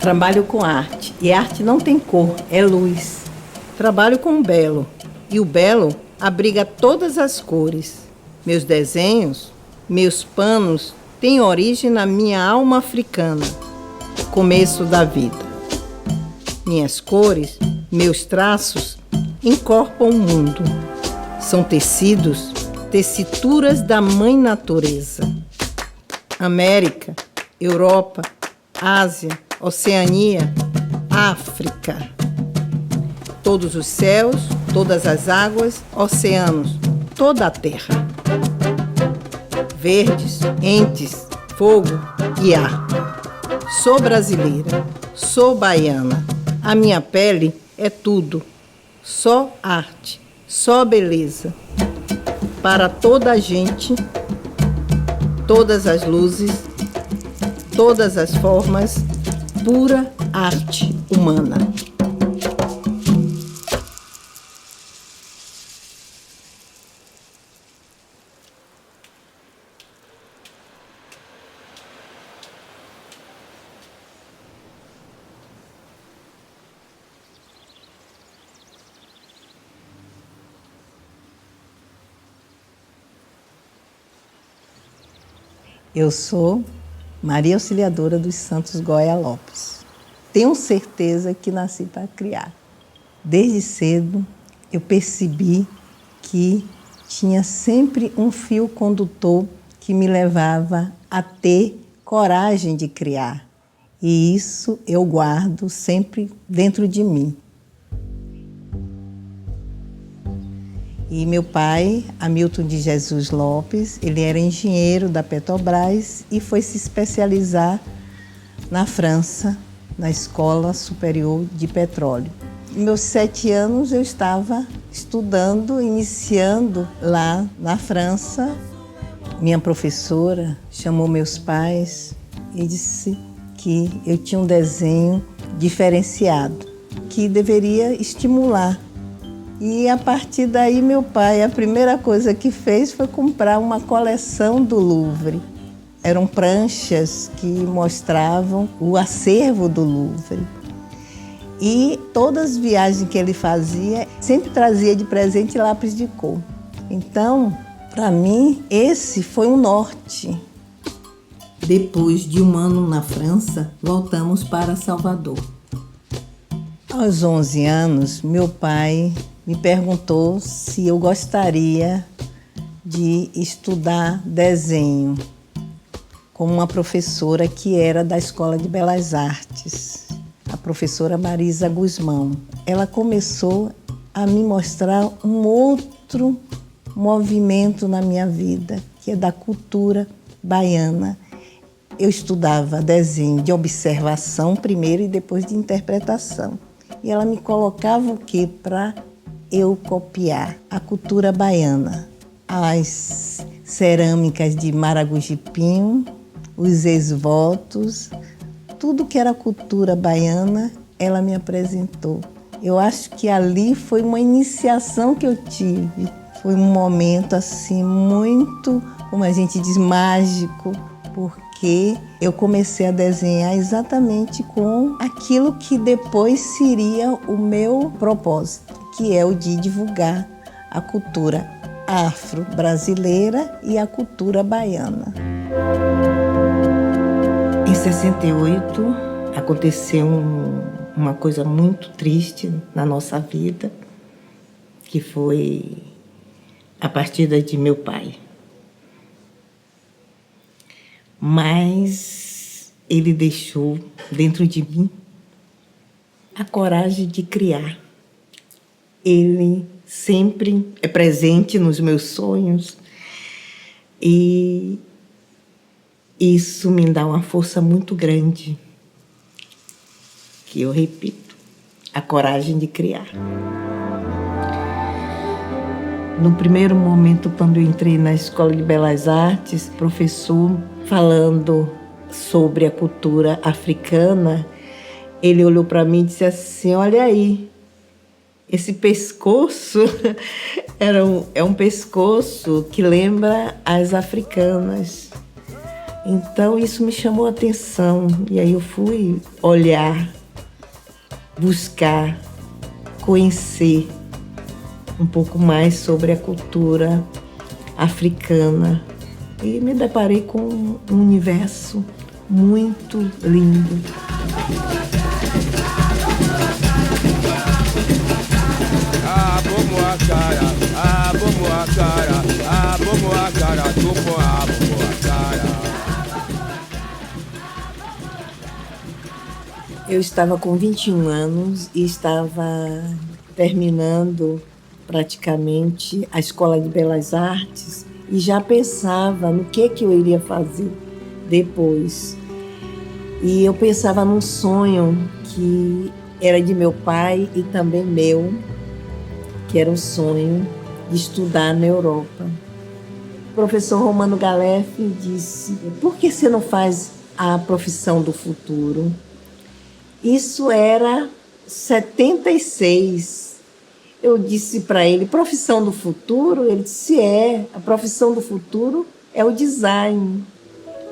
Trabalho com arte, e arte não tem cor, é luz. Trabalho com o belo, e o belo abriga todas as cores. Meus desenhos, meus panos têm origem na minha alma africana, começo da vida. Minhas cores, meus traços, encorpam o mundo. São tecidos, tessituras da mãe natureza. América, Europa, Ásia, Oceania, África. Todos os céus, todas as águas, oceanos, toda a terra. Verdes, entes, fogo e ar. Sou brasileira, sou baiana. A minha pele é tudo. Só arte, só beleza. Para toda a gente, todas as luzes, todas as formas, pura arte humana. Eu sou Maria Auxiliadora dos Santos Goya Lopes. Tenho certeza que nasci para criar. Desde cedo eu percebi que tinha sempre um fio condutor que me levava a ter coragem de criar. E isso eu guardo sempre dentro de mim. E meu pai, Hamilton de Jesus Lopes, ele era engenheiro da Petrobras e foi se especializar na França, na Escola Superior de Petróleo. Em meus 7 anos eu estava estudando, iniciando lá na França. Minha professora chamou meus pais e disse que eu tinha um desenho diferenciado, que deveria estimular. E a partir daí meu pai, a primeira coisa que fez foi comprar uma coleção do Louvre. Eram pranchas que mostravam o acervo do Louvre. E todas as viagens que ele fazia, sempre trazia de presente lápis de cor. Então, para mim, esse foi um norte. Depois de um ano na França, voltamos para Salvador. Aos 11 anos, meu pai me perguntou se eu gostaria de estudar desenho com uma professora que era da Escola de Belas Artes, a professora Marisa Guzmão. Ela começou a me mostrar um outro movimento na minha vida, que é da cultura baiana. Eu estudava desenho de observação primeiro e depois de interpretação. E ela me colocava o quê? Para eu copiar a cultura baiana. As cerâmicas de Maragujipinho, os ex-votos, tudo que era cultura baiana, ela me apresentou. Eu acho que ali foi uma iniciação que eu tive. Foi um momento assim muito, como a gente diz, mágico, porque eu comecei a desenhar exatamente com aquilo que depois seria o meu propósito, que é o de divulgar a cultura afro-brasileira e a cultura baiana. Em 68, aconteceu uma coisa muito triste na nossa vida, que foi a partida de meu pai. Mas ele deixou dentro de mim a coragem de criar. Ele sempre é presente nos meus sonhos e isso me dá uma força muito grande, que eu repito, a coragem de criar. No primeiro momento, quando eu entrei na Escola de Belas Artes, professor falando sobre a cultura africana, ele olhou para mim e disse assim: olha aí, esse pescoço é um pescoço que lembra as africanas. Então isso me chamou a atenção e aí eu fui olhar, buscar, conhecer um pouco mais sobre a cultura africana e me deparei com um universo muito lindo. Eu estava com 21 anos e estava terminando praticamente a Escola de Belas Artes e já pensava no que eu iria fazer depois. E eu pensava num sonho que era de meu pai e também meu, que era o sonho de estudar na Europa. O professor Romano Galef disse: por que você não faz a profissão do futuro? Isso era 76. Eu disse para ele: profissão do futuro? Ele disse: a profissão do futuro é o design.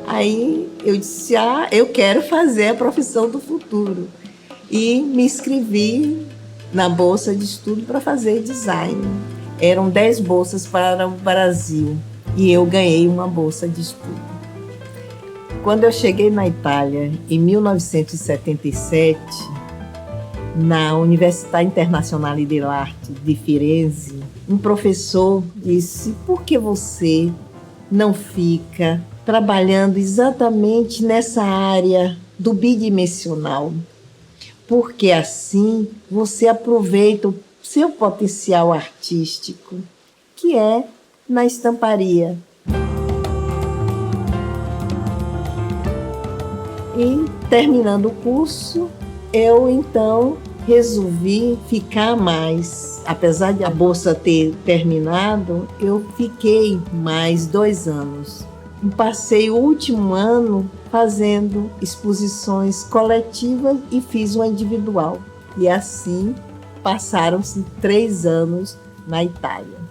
Aí eu disse: eu quero fazer a profissão do futuro. E me inscrevi na bolsa de estudo para fazer design. Eram 10 bolsas para o Brasil e eu ganhei uma bolsa de estudo. Quando eu cheguei na Itália, em 1977, na Università Internazionale dell'Arte de Firenze, um professor disse: por que você não fica trabalhando exatamente nessa área do bidimensional? Porque assim você aproveita o seu potencial artístico, que é na estamparia. E terminando o curso, eu então resolvi ficar mais. Apesar de a bolsa ter terminado, eu fiquei mais 2 anos. E passei o último ano fazendo exposições coletivas e fiz uma individual. E assim passaram-se 3 anos na Itália.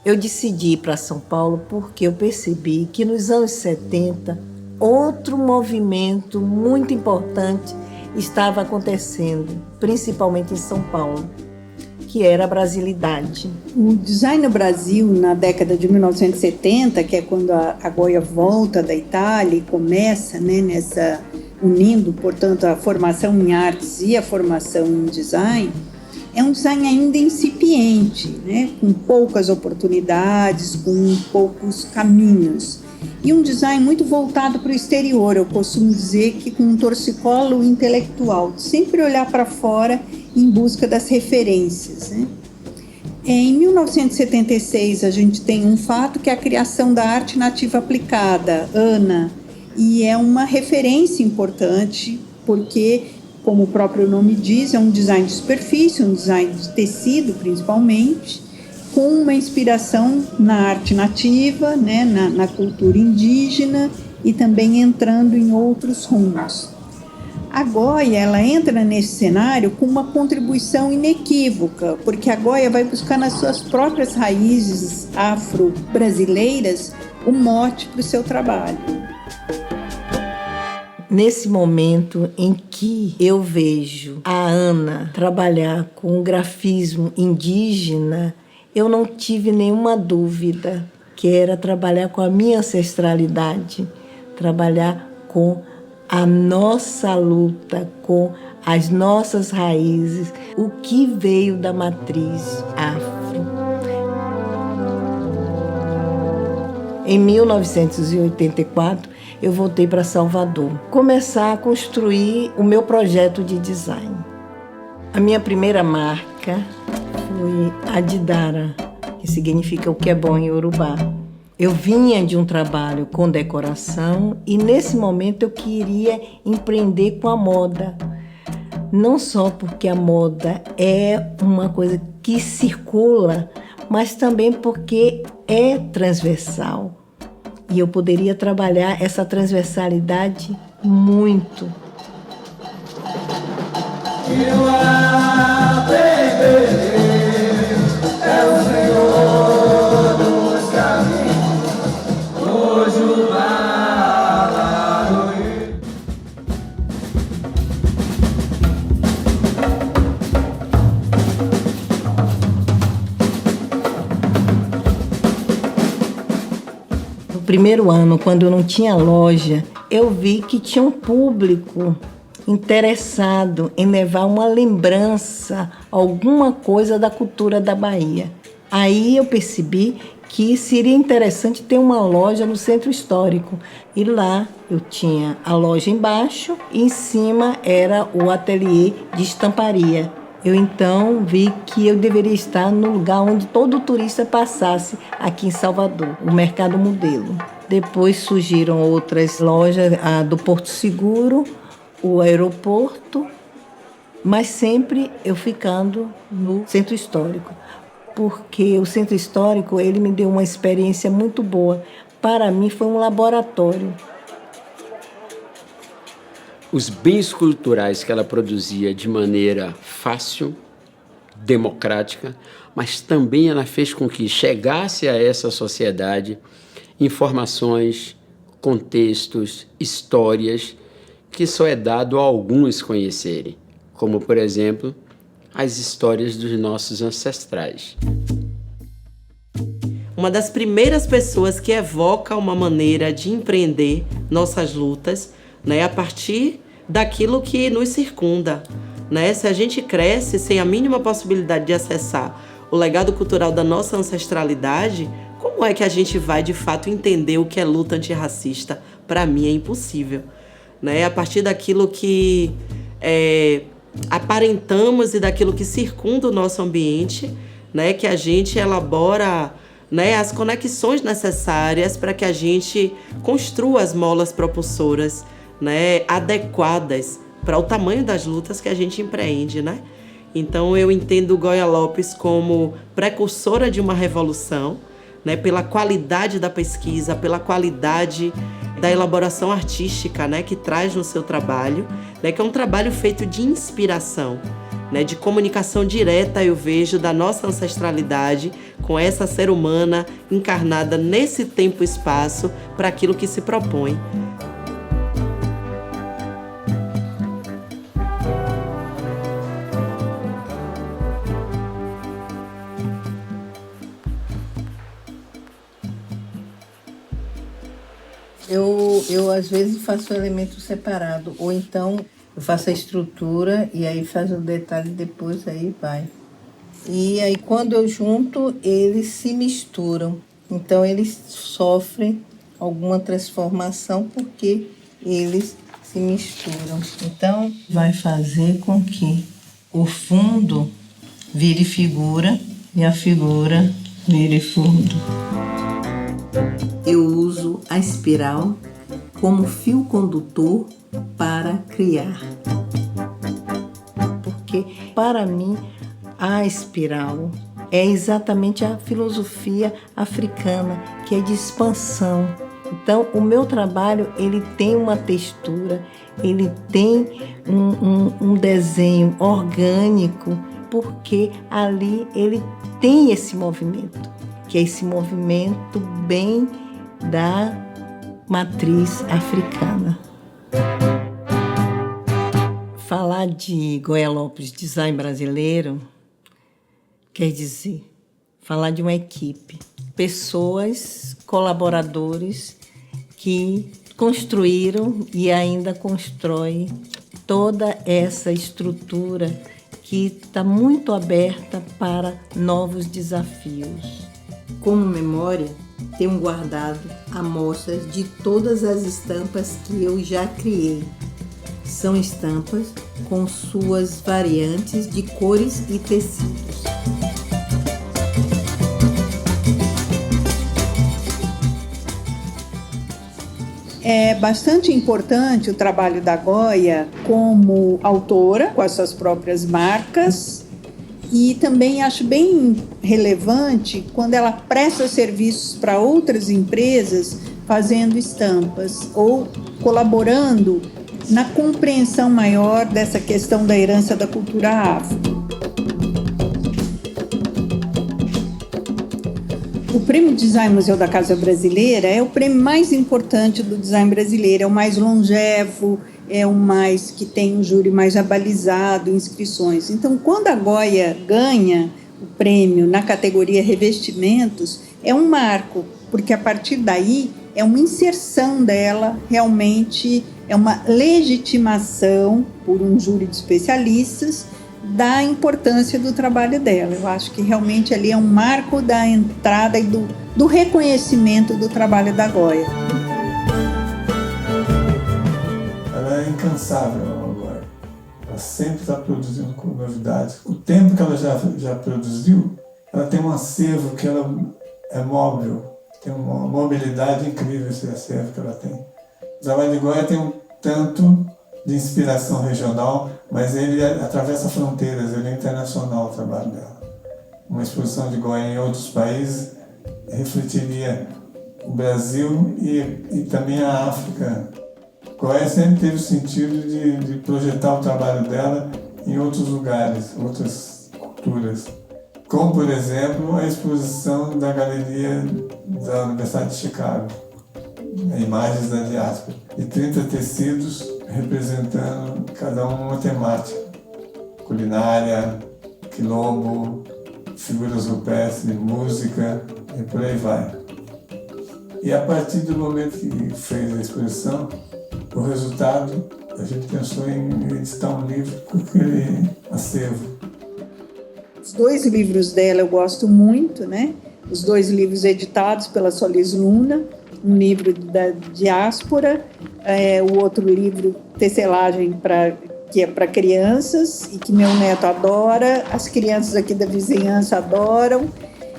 Eu decidi ir para São Paulo porque eu percebi que nos anos 70, outro movimento muito importante estava acontecendo, principalmente em São Paulo, que era a brasilidade. O design no Brasil, na década de 1970, que é quando a Goya volta da Itália e começa, unindo, portanto, a formação em artes e a formação em design, é um design ainda incipiente, com poucas oportunidades, com poucos caminhos. E um design muito voltado para o exterior, eu costumo dizer que com um torcicolo intelectual, sempre olhar para fora em busca das referências. Em 1976, a gente tem um fato que é a criação da arte nativa aplicada, ANA, e é uma referência importante, porque, como o próprio nome diz, é um design de superfície, um design de tecido, principalmente, com uma inspiração na arte nativa, na cultura indígena e também entrando em outros rumos. A Goya, ela entra nesse cenário com uma contribuição inequívoca, porque a Goya vai buscar nas suas próprias raízes afro-brasileiras o mote para o seu trabalho. Nesse momento em que eu vejo a Ana trabalhar com o grafismo indígena, eu não tive nenhuma dúvida que era trabalhar com a minha ancestralidade, trabalhar com a nossa luta, com as nossas raízes, o que veio da matriz afro. Em 1984, eu voltei para Salvador, começar a construir o meu projeto de design. A minha primeira marca foi a Didara, que significa o que é bom em Yorubá. Eu vinha de um trabalho com decoração e nesse momento eu queria empreender com a moda. Não só porque a moda é uma coisa que circula, mas também porque é transversal. E eu poderia trabalhar essa transversalidade muito. É o Senhor. primeiro ano, quando eu não tinha loja, eu vi que tinha um público interessado em levar uma lembrança, alguma coisa da cultura da Bahia. Aí eu percebi que seria interessante ter uma loja no centro histórico. E lá eu tinha a loja embaixo e em cima era o ateliê de estamparia. Eu então vi que eu deveria estar no lugar onde todo turista passasse aqui em Salvador, o Mercado Modelo. Depois surgiram outras lojas, a do Porto Seguro, o aeroporto, mas sempre eu ficando no centro histórico, porque o centro histórico ele me deu uma experiência muito boa. Para mim foi um laboratório. Os bens culturais que ela produzia de maneira fácil, democrática, mas também ela fez com que chegasse a essa sociedade informações, contextos, histórias que só é dado a alguns conhecerem, como, por exemplo, as histórias dos nossos ancestrais. Uma das primeiras pessoas que evoca uma maneira de empreender nossas lutas, né, a partir daquilo que nos circunda, né? Se a gente cresce sem a mínima possibilidade de acessar o legado cultural da nossa ancestralidade, como é que a gente vai de fato entender o que é luta antirracista? Para mim é impossível, né? A partir daquilo que aparentamos e daquilo que circunda o nosso ambiente, né, que a gente elabora, né, as conexões necessárias para que a gente construa as molas propulsoras, né, adequadas para o tamanho das lutas que a gente empreende, né? Então eu entendo Goya Lopes como precursora de uma revolução, né, pela qualidade da pesquisa, pela qualidade da elaboração artística, né, que traz no seu trabalho, né, que é um trabalho feito de inspiração, né, de comunicação direta, eu vejo, da nossa ancestralidade com essa ser humana encarnada nesse tempo e espaço para aquilo que se propõe. Eu às vezes faço o elemento separado, ou então eu faço a estrutura e aí faço o detalhe depois, aí vai. E aí quando eu junto, eles se misturam. Então eles sofrem alguma transformação porque eles se misturam. Então vai fazer com que o fundo vire figura e a figura vire fundo. Eu uso a espiral como fio condutor para criar. Porque, para mim, a espiral é exatamente a filosofia africana, que é de expansão. Então, o meu trabalho, ele tem uma textura, ele tem um desenho orgânico, porque ali ele tem esse movimento, que é esse movimento bem da matriz africana. Falar de Goya Lopes design brasileiro quer dizer falar de uma equipe, pessoas, colaboradores que construíram e ainda constroem toda essa estrutura que está muito aberta para novos desafios. Como memória, tenho guardado amostras de todas as estampas que eu já criei. São estampas com suas variantes de cores e tecidos. É bastante importante o trabalho da Goya como autora, com as suas próprias marcas, e também acho bem relevante quando ela presta serviços para outras empresas fazendo estampas ou colaborando na compreensão maior dessa questão da herança da cultura afro. O Prêmio Design Museu da Casa Brasileira é o prêmio mais importante do design brasileiro, é o mais longevo, é o mais que tem um júri mais abalizado, inscrições. Então, quando a Goya ganha o prêmio na categoria revestimentos, é um marco, porque a partir daí é uma inserção dela, realmente é uma legitimação por um júri de especialistas da importância do trabalho dela. Eu acho que realmente ali é um marco da entrada e do reconhecimento do trabalho da Goya. Ela é incansável agora. Ela sempre está produzindo novidades. O tempo que ela já produziu, ela tem um acervo que ela é móvel. Tem uma mobilidade incrível esse acervo que ela tem. O trabalho de Goya tem um tanto de inspiração regional, mas ele atravessa fronteiras, ele é internacional o trabalho dela. Uma exposição de Goya em outros países refletiria o Brasil e também a África. Goya sempre teve o sentido de projetar o trabalho dela em outros lugares, outras culturas. Como, por exemplo, a exposição da Galeria da Universidade de Chicago, Imagens da Diáspora, de 30 tecidos representando cada uma temática, culinária, quilombo, figuras rupestres, música e por aí vai. E a partir do momento que fez a exposição, o resultado, a gente pensou em editar um livro com aquele acervo. Os 2 livros dela eu gosto muito, né? Os 2 livros editados pela Solis Luna, um livro da diáspora, o outro livro, Tecelagem, que é para crianças e que meu neto adora, as crianças aqui da vizinhança adoram.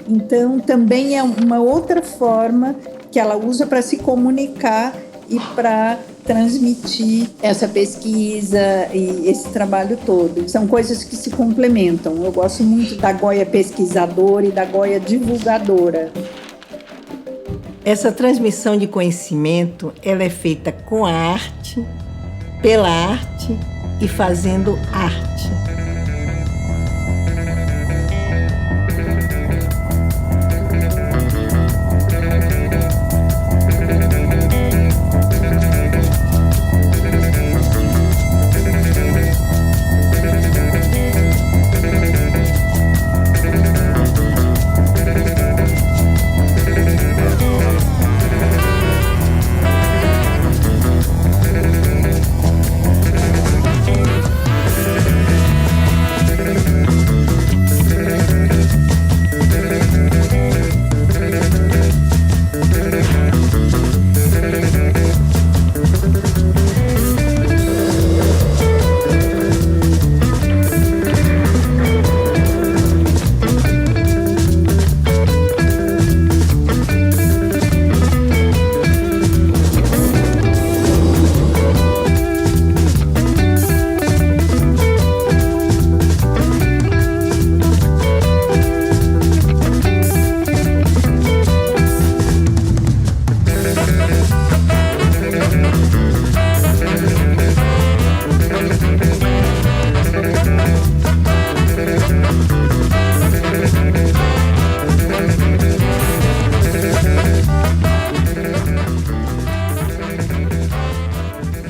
Então, também é uma outra forma que ela usa para se comunicar e para transmitir essa pesquisa e esse trabalho todo. São coisas que se complementam. Eu gosto muito da Goya pesquisadora e da Goya divulgadora. Essa transmissão de conhecimento, ela é feita com a arte, pela arte e fazendo arte.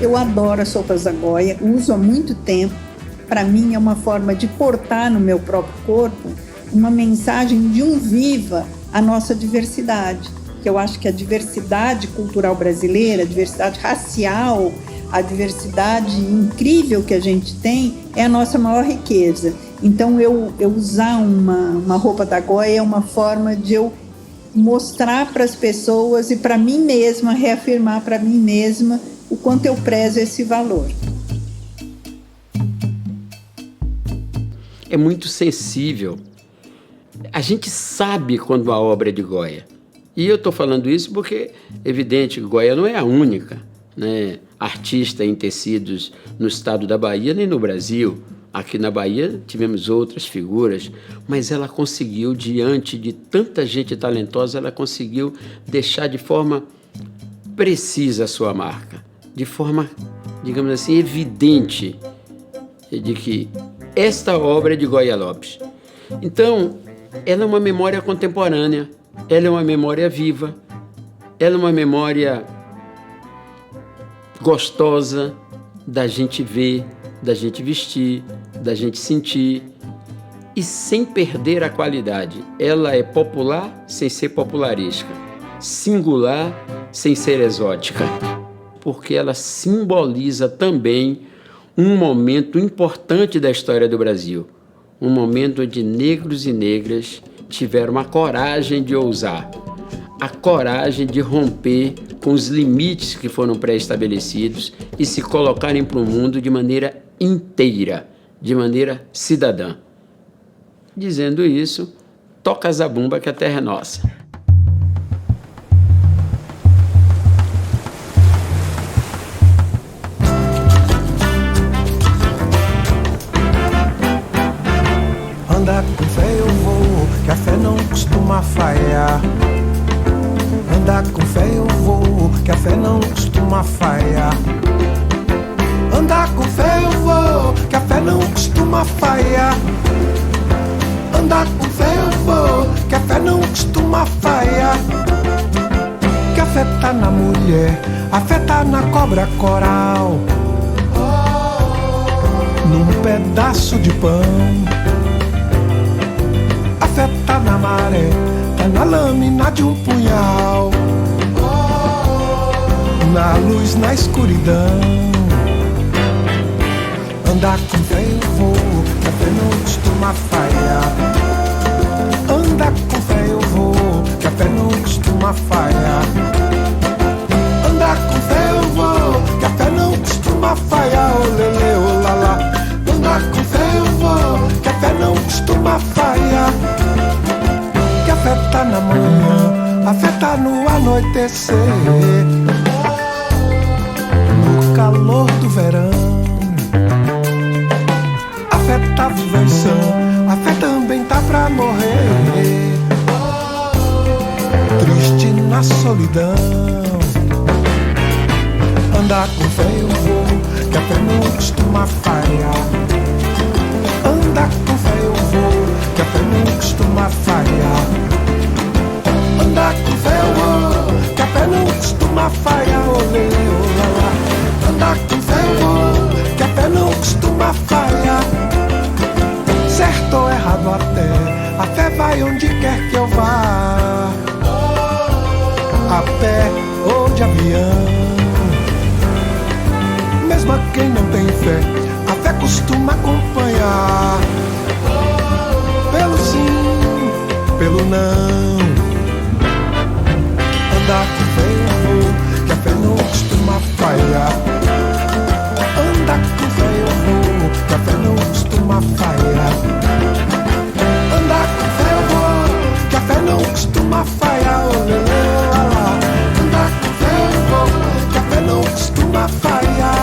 Eu adoro as sopas da Goya, uso há muito tempo. Para mim é uma forma de portar no meu próprio corpo uma mensagem de um viva a nossa diversidade. Que eu acho que a diversidade cultural brasileira, a diversidade racial, a diversidade incrível que a gente tem é a nossa maior riqueza. Então eu usar uma roupa da Goya é uma forma de eu mostrar para as pessoas e para mim mesma, reafirmar para mim mesma o quanto eu prezo esse valor. É muito sensível. A gente sabe quando a obra é de Goya. E eu estou falando isso porque é evidente que Goya não é a única, né, artista em tecidos no estado da Bahia nem no Brasil. Aqui na Bahia tivemos outras figuras, mas ela conseguiu, diante de tanta gente talentosa, ela conseguiu deixar de forma precisa a sua marca, de forma, digamos assim, evidente de que esta obra é de Goya Lopes. Então, ela é uma memória contemporânea, ela é uma memória viva, ela é uma memória gostosa da gente ver, da gente vestir, da gente sentir, e sem perder a qualidade. Ela é popular sem ser popularesca, singular sem ser exótica, porque ela simboliza também um momento importante da história do Brasil, um momento onde negros e negras tiveram a coragem de ousar, a coragem de romper com os limites que foram pré-estabelecidos e se colocarem para o mundo de maneira inteira, de maneira cidadã. Dizendo isso, toca zabumba que a terra é nossa. Anda com fé eu vou, que a fé não costuma falhar. Anda com fé eu vou, que a fé não costuma falhar. Anda com fé eu vou, que a fé não costuma falhar. Anda com fé eu vou, que a fé não costuma falhar. Que a fé tá na mulher, a fé tá na cobra coral, num pedaço de pão. A fé tá na maré, tá na lâmina de um punhal, na luz, na escuridão. Andar com fé eu vou, que a fé não costuma falhar. Andar com fé eu vou, que a fé não costuma falhar. Andar com fé eu vou, que a fé não costuma falhar. Olele, olala. Andar com fé eu vou, que a fé não costuma falhar. Que a fé tá na manhã, a fé tá no anoitecer, no calor do verão. A fé tá vivenciando, a fé também tá pra morrer, triste na solidão. Andar com fé eu vou, que a fé não costuma falhar. Andar com fé eu vou, que a fé não costuma falhar. Andar com fé eu vou, que a fé não costuma falhar. Olê, olá. Andar com fé eu vou, que a fé não costuma falhar. Certo ou errado até, a fé vai onde quer que eu vá, a pé ou de avião. Mesmo a quem não tem fé, a fé costuma acompanhar, pelo sim, pelo não. Andar com fé eu vou, que a fé não costuma falhar. Andar com fé eu vou, que a fé não costuma falhar. Andar com fé eu vou, que a fé não costuma falhar. Olê, olá. Andar com fé eu vou, que a fé não costuma falhar.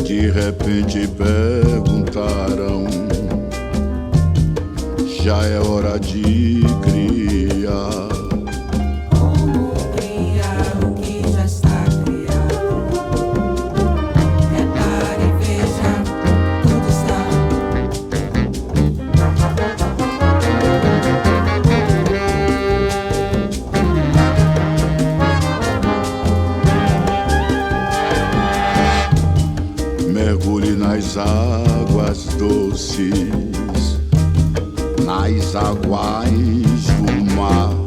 De repente perguntaram já é hora de criar. Como criar o que já está criado? Repare e veja, tudo está. Mergulhe nas águas doces, nas águas do mar.